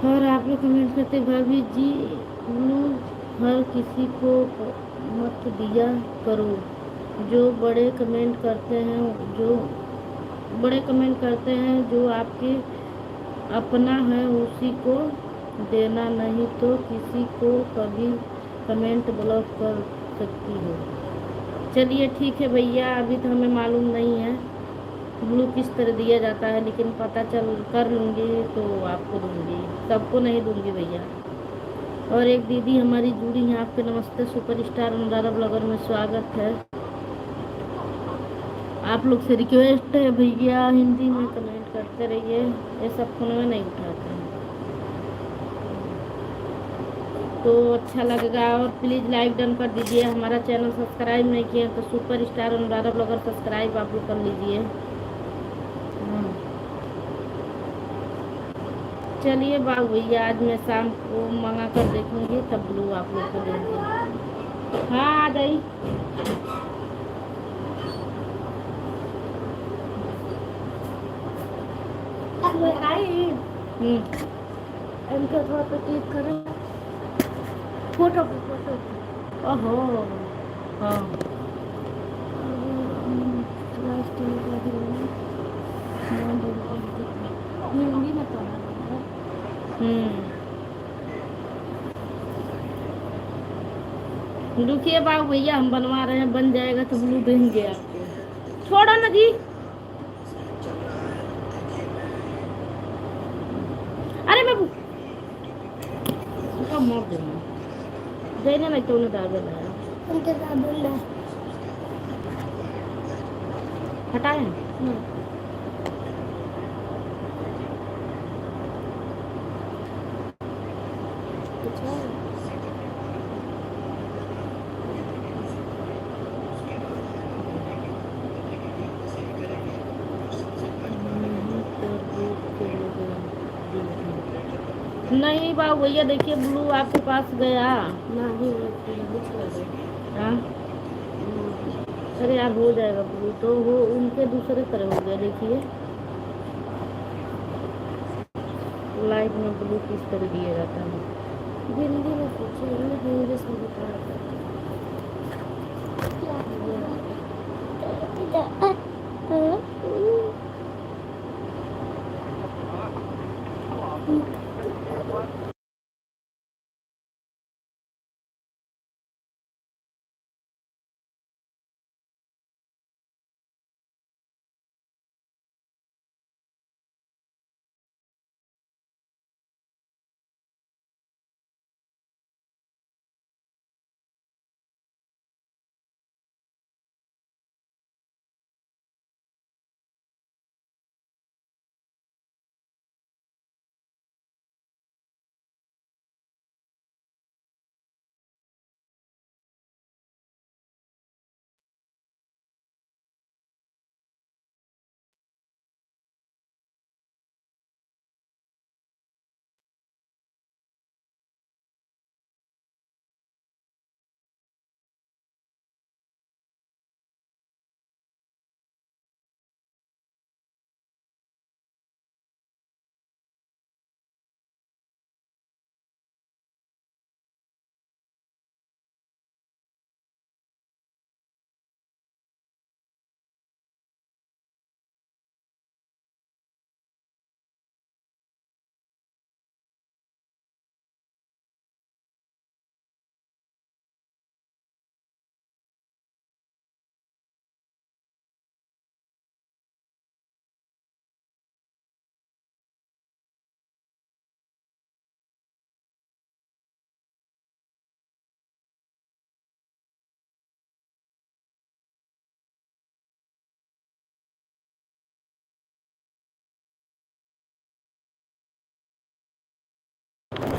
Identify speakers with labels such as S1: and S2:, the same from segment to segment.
S1: और आप लोग कमेंट करते भाभी जी ब्लू हर किसी को मत दिया करो। जो बड़े कमेंट करते हैं जो आपके अपना है उसी को देना, नहीं तो किसी को कभी कमेंट ब्लॉक कर सकती हो। चलिए ठीक है भैया, अभी तो हमें मालूम नहीं है ब्लू किस तरह दिया जाता है, लेकिन पता चल कर लूँगी तो आपको दूँगी, सबको नहीं दूँगी भैया। और एक दीदी हमारी जुड़ी हैं, आपके नमस्ते सुपर स्टार अनुराधा ब्लॉगर में स्वागत है। आप लोग से रिक्वेस्ट है भैया हिंदी में कमेंट करते रहिए, ये सब फोन में नहीं उठाते हैं तो अच्छा लगेगा। और प्लीज़ लाइक डन कर दीजिए, हमारा चैनल सब्सक्राइब नहीं किया तो super star Anuradha blogger subscribe आप लोग कर लीजिए। चलिए बाबू भैया, आज मैं शाम को मंगा कर देखूंगी तब ब्लू आप लोग को देंगे। हाँ आ गई। इनका थोड़ा सा क्लिक करें फोटो पे फोटो। ओहो हाँ हिंदी में तो रुकिए बाबू भैया, हम बनवा रहे हैं, बन जाएगा तो ब्लू देंगे आपको। छोड़ो ना जी, अरे बाबू उसका मोड़ देना देने नहीं तो उन्हें दागल है उनके दागल है हटाए। नहीं बाबू भैया, देखिए ब्लू आपके पास गया नहीं। हाँ अरे यार हो जाएगा ब्लू, तो वो उनके दूसरे तरह हो गया। देखिए लाइव में ब्लू किस तरह दिया जाता है, हिंदी में पूछिए, इंग्लिश में बता रहा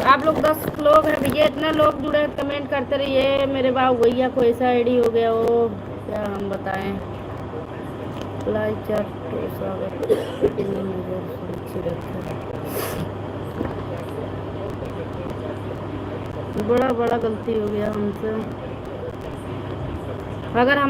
S1: आप लोग 10 लोग हैं भैया, इतना लोग जुड़े हैं, कमेंट करते रहिए। मेरे बाबू भैया को ऐसा आईडी हो गया, वो क्या हम बताएं। लाइक चैट तो स्वागत बड़ा बड़ा गलती हो गया हमसे। अगर हम